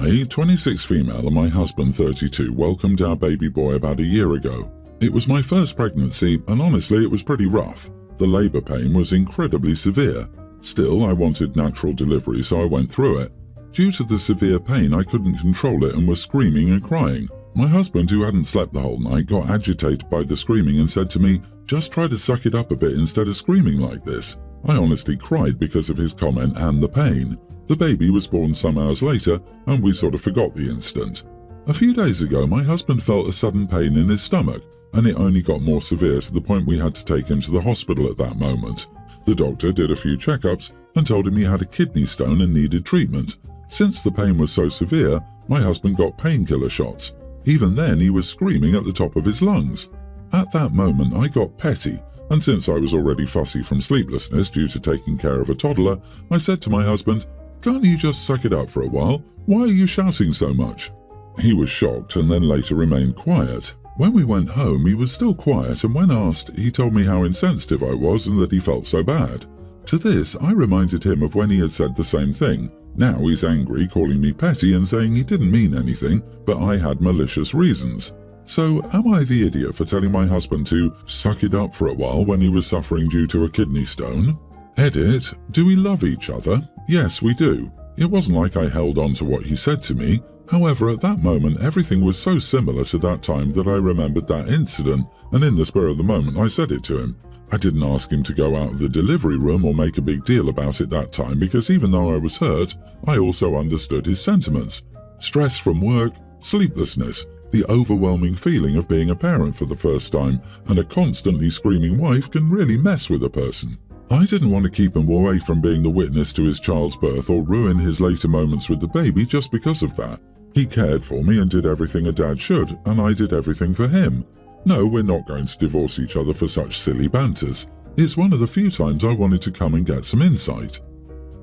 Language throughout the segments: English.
I, 26 female, and my husband, 32, welcomed our baby boy about a year ago. It was my first pregnancy, and honestly, it was pretty rough. The labor pain was incredibly severe. Still, I wanted natural delivery, so I went through it. Due to the severe pain, I couldn't control it and was screaming and crying. My husband, who hadn't slept the whole night, got agitated by the screaming and said to me, "Just try to suck it up a bit instead of screaming like this." I honestly cried because of his comment and the pain. The baby was born some hours later, and we sort of forgot the incident. A few days ago, my husband felt a sudden pain in his stomach, and it only got more severe to the point we had to take him to the hospital at that moment. The doctor did a few checkups and told him he had a kidney stone and needed treatment. Since the pain was so severe, my husband got painkiller shots. Even then, he was screaming at the top of his lungs. At that moment, I got petty, and since I was already fussy from sleeplessness due to taking care of a toddler, I said to my husband, "Can't you just suck it up for a while? Why are you shouting so much?" He was shocked and then later remained quiet. When we went home, he was still quiet, and when asked, he told me how insensitive I was and that he felt so bad. To this, I reminded him of when he had said the same thing. Now he's angry, calling me petty and saying he didn't mean anything, but I had malicious reasons. So, am I the idiot for telling my husband to suck it up for a while when he was suffering due to a kidney stone? Edit, do we love each other? Yes, we do. It wasn't like I held on to what he said to me. However, at that moment, everything was so similar to that time that I remembered that incident, and in the spur of the moment, I said it to him. I didn't ask him to go out of the delivery room or make a big deal about it that time because even though I was hurt, I also understood his sentiments. Stress from work, sleeplessness, the overwhelming feeling of being a parent for the first time, and a constantly screaming wife can really mess with a person. I didn't want to keep him away from being the witness to his child's birth or ruin his later moments with the baby just because of that. He cared for me and did everything a dad should, and I did everything for him. No, we're not going to divorce each other for such silly banters. It's one of the few times I wanted to come and get some insight.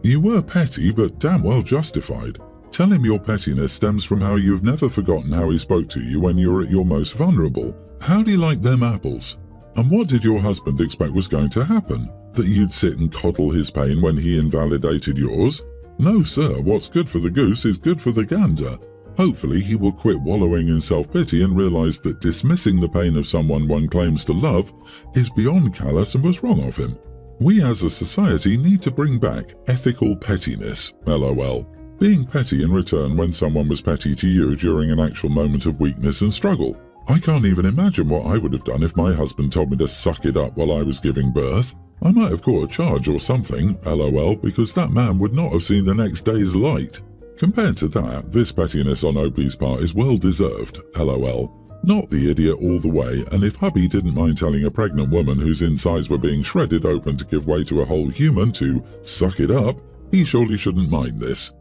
You were petty, but damn well justified. Tell him your pettiness stems from how you've never forgotten how he spoke to you when you were at your most vulnerable. How do you like them apples? And what did your husband expect was going to happen? That you'd sit and coddle his pain when he invalidated yours? No, sir, what's good for the goose is good for the gander. Hopefully he will quit wallowing in self-pity and realize that dismissing the pain of someone one claims to love is beyond callous and was wrong of him. We as a society need to bring back ethical pettiness, LOL. Being petty in return when someone was petty to you during an actual moment of weakness and struggle. I can't even imagine what I would have done if my husband told me to suck it up while I was giving birth. I might have caught a charge or something, LOL, because that man would not have seen the next day's light. Compared to that, this pettiness on OP's part is well deserved, LOL. Not the idiot all the way, and if hubby didn't mind telling a pregnant woman whose insides were being shredded open to give way to a whole human to suck it up, he surely shouldn't mind this.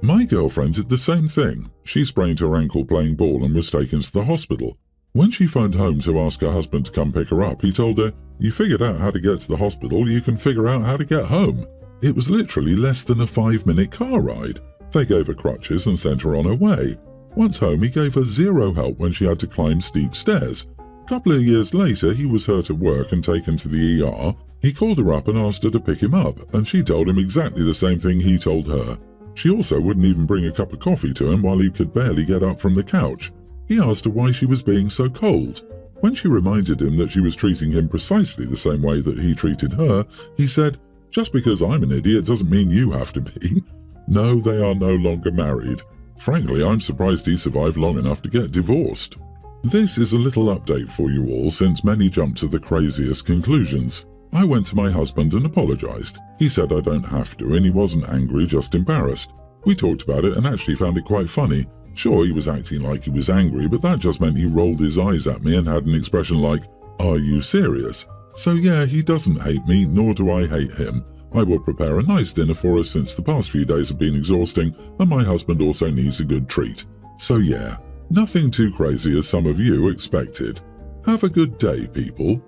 My girlfriend did the same thing. She sprained her ankle playing ball and was taken to the hospital. When she phoned home to ask her husband to come pick her up, he told her, "You figured out how to get to the hospital, you can figure out how to get home." It was literally less than a 5-minute car ride. They gave her crutches and sent her on her way. Once home, he gave her zero help when she had to climb steep stairs. A couple of years later, he was hurt at work and taken to the ER. He called her up and asked her to pick him up, and she told him exactly the same thing he told her. She also wouldn't even bring a cup of coffee to him while he could barely get up from the couch. He asked her why she was being so cold. When she reminded him that she was treating him precisely the same way that he treated her, he said, "Just because I'm an idiot doesn't mean you have to be." No, they are no longer married. Frankly, I'm surprised he survived long enough to get divorced. This is a little update for you all since many jumped to the craziest conclusions. I went to my husband and apologized. He said I don't have to and he wasn't angry, just embarrassed. We talked about it and actually found it quite funny. Sure, he was acting like he was angry, but that just meant he rolled his eyes at me and had an expression like, "Are you serious?" So yeah, he doesn't hate me, nor do I hate him. I will prepare a nice dinner for us since the past few days have been exhausting and my husband also needs a good treat. So yeah, nothing too crazy as some of you expected. Have a good day, people.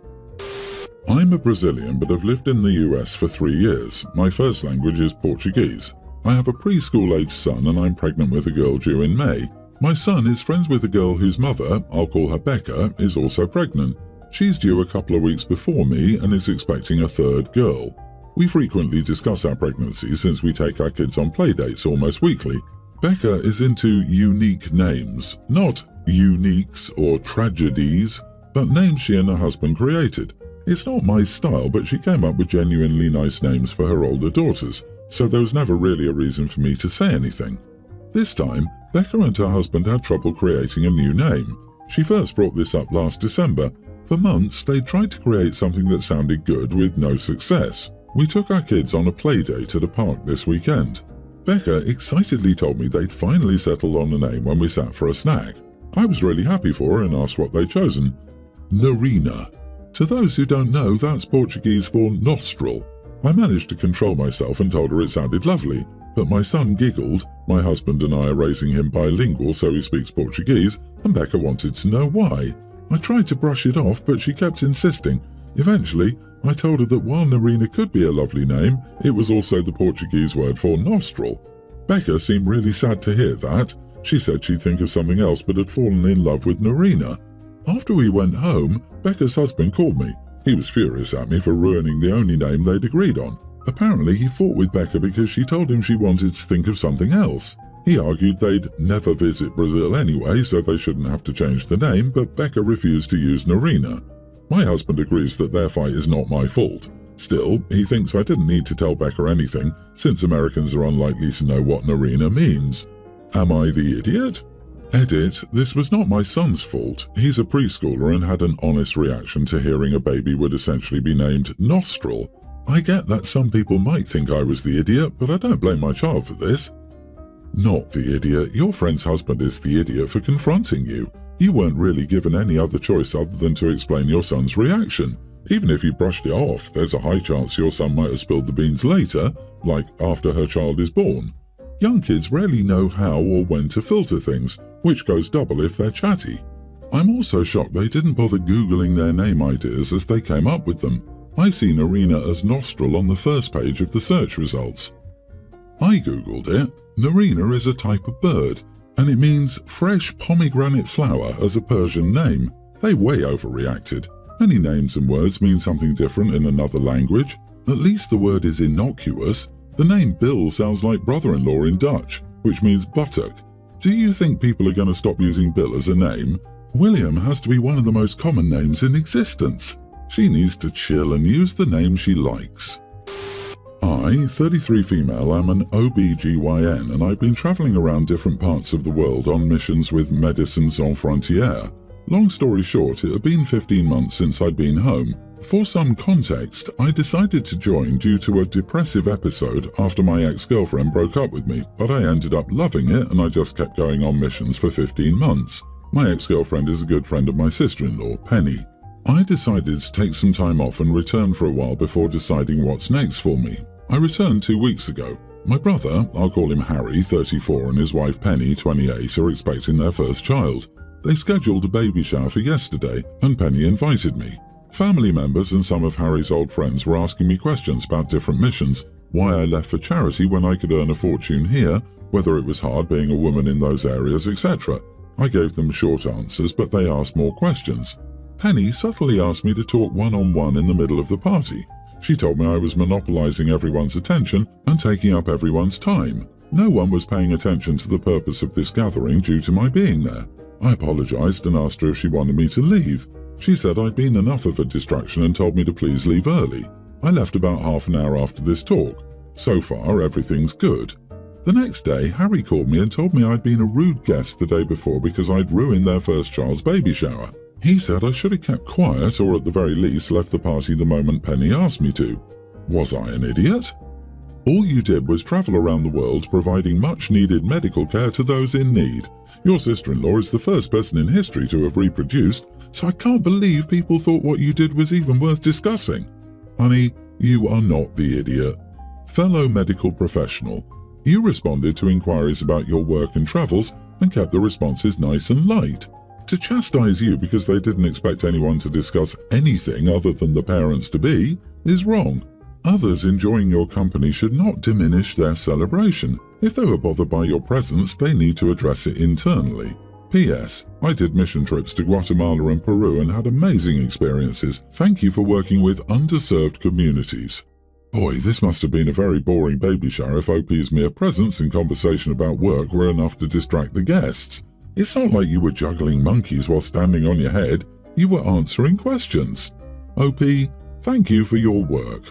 I'm a Brazilian but have lived in the US for 3 years. My first language is Portuguese. I have a preschool-aged son and I'm pregnant with a girl due in May. My son is friends with a girl whose mother, I'll call her Becca, is also pregnant. She's due a couple of weeks before me and is expecting a third girl. We frequently discuss our pregnancy since we take our kids on playdates almost weekly. Becca is into unique names, not uniques or tragedies, but names she and her husband created. It's not my style, but she came up with genuinely nice names for her older daughters, so there was never really a reason for me to say anything. This time, Becca and her husband had trouble creating a new name. She first brought this up last December. For months, they tried to create something that sounded good with no success. We took our kids on a play date at a park this weekend. Becca excitedly told me they'd finally settled on a name when we sat for a snack. I was really happy for her and asked what they'd chosen. Narina. To those who don't know, that's Portuguese for nostril. I managed to control myself and told her it sounded lovely, but my son giggled. My husband and I are raising him bilingual so he speaks Portuguese, and Becca wanted to know why. I tried to brush it off, but she kept insisting. Eventually, I told her that while Narina could be a lovely name, it was also the Portuguese word for nostril. Becca seemed really sad to hear that. She said she'd think of something else but had fallen in love with Narina. After we went home, Becca's husband called me. He was furious at me for ruining the only name they'd agreed on. Apparently, he fought with Becca because she told him she wanted to think of something else. He argued they'd never visit Brazil anyway, so they shouldn't have to change the name, but Becca refused to use Narina. My husband agrees that their fight is not my fault. Still, he thinks I didn't need to tell Becca anything, since Americans are unlikely to know what Narina means. Am I the idiot? Edit, this was not my son's fault. He's a preschooler and had an honest reaction to hearing a baby would essentially be named Nostril. I get that some people might think I was the idiot, but I don't blame my child for this. Not the idiot. Your friend's husband is the idiot for confronting you. You weren't really given any other choice other than to explain your son's reaction. Even if you brushed it off, there's a high chance your son might have spilled the beans later, like after her child is born. Young kids rarely know how or when to filter things, which goes double if they're chatty. I'm also shocked they didn't bother Googling their name ideas as they came up with them. I see Narina as nostril on the first page of the search results. I googled it. Narina is a type of bird, and it means fresh pomegranate flower as a Persian name. They way overreacted. Many names and words mean something different in another language. At least the word is innocuous. The name Bill sounds like brother-in-law in Dutch, which means buttock. Do you think people are going to stop using Bill as a name? William has to be one of the most common names in existence. She needs to chill and use the name she likes. I, 33 female, am an OBGYN and I've been travelling around different parts of the world on missions with Médecins Sans Frontières. Long story short, it had been 15 months since I'd been home. For some context, I decided to join due to a depressive episode after my ex-girlfriend broke up with me, but I ended up loving it and I just kept going on missions for 15 months. My ex-girlfriend is a good friend of my sister-in-law, Penny. I decided to take some time off and return for a while before deciding what's next for me. I returned 2 weeks ago. My brother, I'll call him Harry, 34, and his wife Penny, 28, are expecting their first child. They scheduled a baby shower for yesterday, and Penny invited me. Family members and some of Harry's old friends were asking me questions about different missions, why I left for charity when I could earn a fortune here, whether it was hard being a woman in those areas, etc. I gave them short answers, but they asked more questions. Penny subtly asked me to talk one-on-one in the middle of the party. She told me I was monopolizing everyone's attention and taking up everyone's time. No one was paying attention to the purpose of this gathering due to my being there. I apologized and asked her if she wanted me to leave. She said I'd been enough of a distraction and told me to please leave early. I left about half an hour after this talk. So far, everything's good. The next day, Harry called me and told me I'd been a rude guest the day before because I'd ruined their first child's baby shower. He said I should have kept quiet or at the very least left the party the moment Penny asked me to. Was I an idiot? All you did was travel around the world providing much-needed medical care to those in need. Your sister-in-law is the first person in history to have reproduced, so I can't believe people thought what you did was even worth discussing. Honey, you are not the idiot. Fellow medical professional, you responded to inquiries about your work and travels and kept the responses nice and light. To chastise you because they didn't expect anyone to discuss anything other than the parents-to-be is wrong. Others enjoying your company should not diminish their celebration. If they were bothered by your presence, they need to address it internally. P.S. I did mission trips to Guatemala and Peru and had amazing experiences. Thank you for working with underserved communities. Boy, this must have been a very boring baby shower if OP's mere presence and conversation about work were enough to distract the guests. It's not like you were juggling monkeys while standing on your head. You were answering questions. OP, thank you for your work.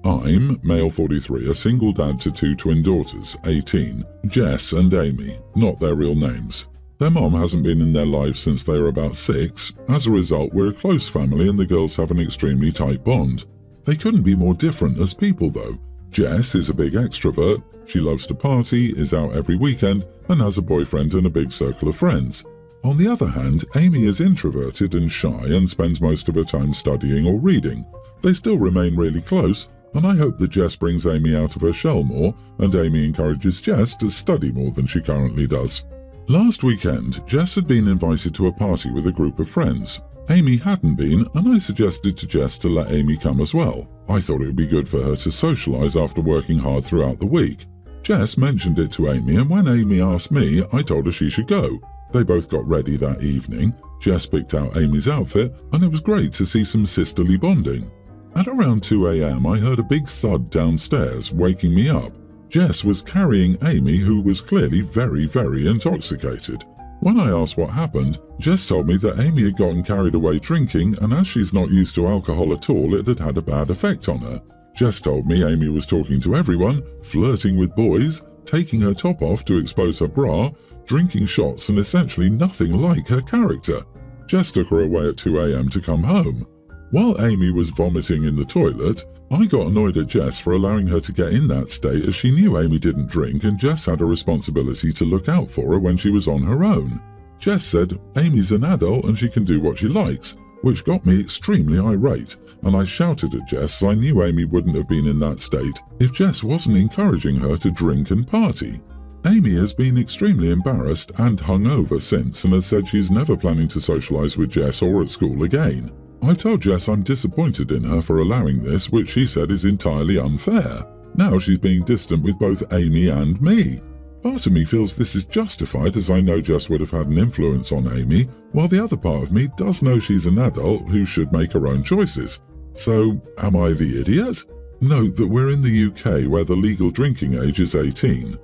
I'm, male 43, a single dad to two twin daughters, 18, Jess and Amy, not their real names. Their mom hasn't been in their lives since they were about 6. As a result, we're a close family and the girls have an extremely tight bond. They couldn't be more different as people though. Jess is a big extrovert, she loves to party, is out every weekend, and has a boyfriend and a big circle of friends. On the other hand, Amy is introverted and shy and spends most of her time studying or reading. They still remain really close, and I hope that Jess brings Amy out of her shell more, and Amy encourages Jess to study more than she currently does. Last weekend, Jess had been invited to a party with a group of friends. Amy hadn't been, and I suggested to Jess to let Amy come as well. I thought it would be good for her to socialise after working hard throughout the week. Jess mentioned it to Amy, and when Amy asked me, I told her she should go. They both got ready that evening. Jess picked out Amy's outfit, and it was great to see some sisterly bonding. At around 2 a.m, I heard a big thud downstairs, waking me up. Jess was carrying Amy, who was clearly very, very intoxicated. When I asked what happened, Jess told me that Amy had gotten carried away drinking, and as she's not used to alcohol at all, it had had a bad effect on her. Jess told me Amy was talking to everyone, flirting with boys, taking her top off to expose her bra, drinking shots, and essentially nothing like her character. Jess took her away at 2 a.m. to come home. While Amy was vomiting in the toilet, I got annoyed at Jess for allowing her to get in that state as she knew Amy didn't drink and Jess had a responsibility to look out for her when she was on her own. Jess said, Amy's an adult and she can do what she likes, which got me extremely irate, and I shouted at Jess I knew Amy wouldn't have been in that state if Jess wasn't encouraging her to drink and party. Amy has been extremely embarrassed and hungover since and has said she's never planning to socialise with Jess or at school again. I've told Jess I'm disappointed in her for allowing this, which she said is entirely unfair. Now she's being distant with both Amy and me. Part of me feels this is justified as I know Jess would have had an influence on Amy, while the other part of me does know she's an adult who should make her own choices. So, am I the idiot? Note that we're in the UK where the legal drinking age is 18.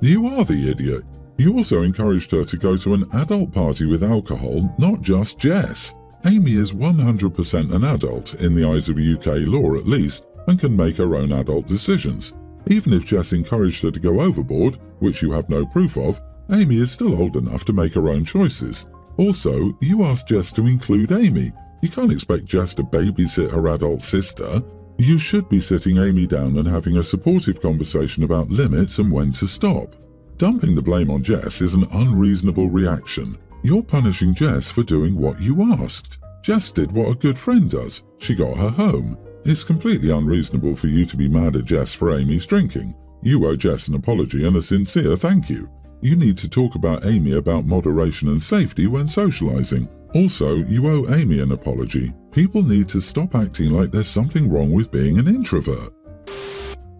You are the idiot. You also encouraged her to go to an adult party with alcohol, not just Jess. Amy is 100% an adult, in the eyes of UK law at least, and can make her own adult decisions. Even if Jess encouraged her to go overboard, which you have no proof of, Amy is still old enough to make her own choices. Also, you asked Jess to include Amy. You can't expect Jess to babysit her adult sister. You should be sitting Amy down and having a supportive conversation about limits and when to stop. Dumping the blame on Jess is an unreasonable reaction. You're punishing Jess for doing what you asked. Jess did what a good friend does. She got her home. It's completely unreasonable for you to be mad at Jess for Amy's drinking. You owe Jess an apology and a sincere thank you. You need to talk about Amy about moderation and safety when socializing. Also, you owe Amy an apology. People need to stop acting like there's something wrong with being an introvert.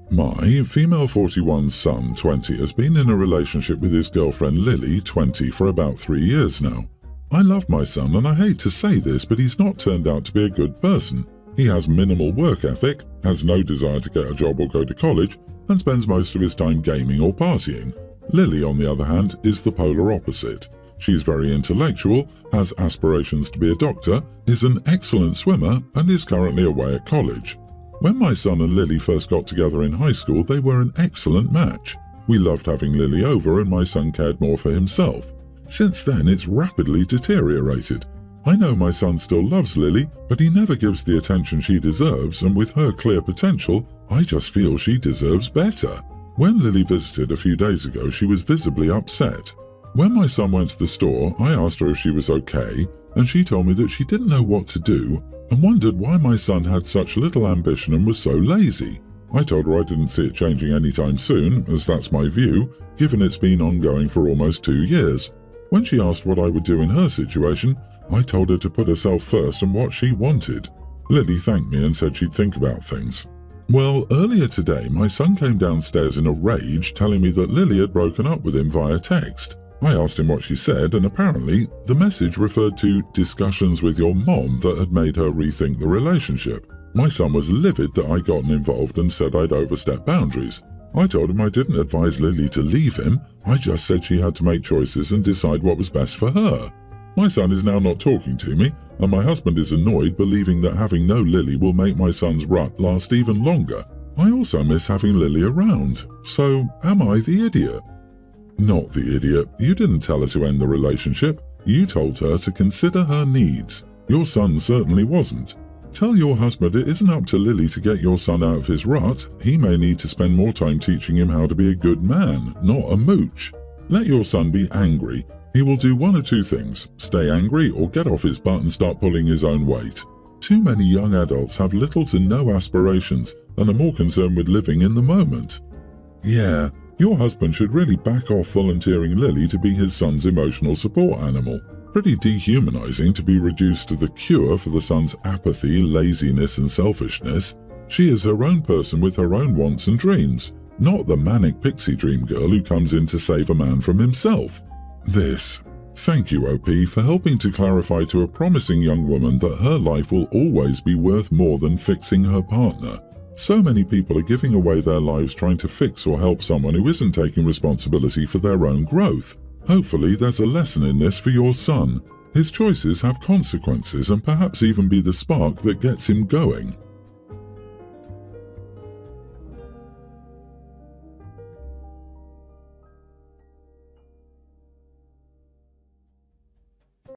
My female 41 son, 20, has been in a relationship with his girlfriend Lily, 20, for about 3 years now. I love my son and I hate to say this, but he's not turned out to be a good person. He has minimal work ethic, has no desire to get a job or go to college, and spends most of his time gaming or partying. Lily, on the other hand, is the polar opposite. She's very intellectual, has aspirations to be a doctor, is an excellent swimmer, and is currently away at college. When my son and Lily first got together in high school, they were an excellent match. We loved having Lily over and my son cared more for himself. Since then, it's rapidly deteriorated. I know my son still loves Lily, but he never gives the attention she deserves, and with her clear potential, I just feel she deserves better. When Lily visited a few days ago, she was visibly upset. When my son went to the store, I asked her if she was okay, and she told me that she didn't know what to do and wondered why my son had such little ambition and was so lazy. I told her I didn't see it changing anytime soon, as that's my view, given it's been ongoing for almost 2 years. When she asked what I would do in her situation, I told her to put herself first and what she wanted. Lily thanked me and said she'd think about things. Well, earlier today, my son came downstairs in a rage telling me that Lily had broken up with him via text. I asked him what she said, and apparently the message referred to discussions with your mom that had made her rethink the relationship. My son was livid that I'd gotten involved and said I'd overstepped boundaries. I told him I didn't advise Lily to leave him, I just said she had to make choices and decide what was best for her. My son is now not talking to me, and my husband is annoyed, believing that having no Lily will make my son's rut last even longer. I also miss having Lily around. So, am I the idiot? Not the idiot. You didn't tell her to end the relationship. You told her to consider her needs. Your son certainly wasn't. Tell your husband it isn't up to Lily to get your son out of his rut. He may need to spend more time teaching him how to be a good man, not a mooch. Let your son be angry. He will do one of two things: stay angry or get off his butt and start pulling his own weight. Too many young adults have little to no aspirations and are more concerned with living in the moment. Yeah, your husband should really back off volunteering Lily to be his son's emotional support animal. Pretty dehumanizing to be reduced to the cure for the son's apathy, laziness, and selfishness. She is her own person with her own wants and dreams, not the manic pixie dream girl who comes in to save a man from himself. Thank you, OP, for helping to clarify to a promising young woman that her life will always be worth more than fixing her partner. So many people are giving away their lives trying to fix or help someone who isn't taking responsibility for their own growth. Hopefully there's a lesson in this for your son. His choices have consequences and perhaps even be the spark that gets him going.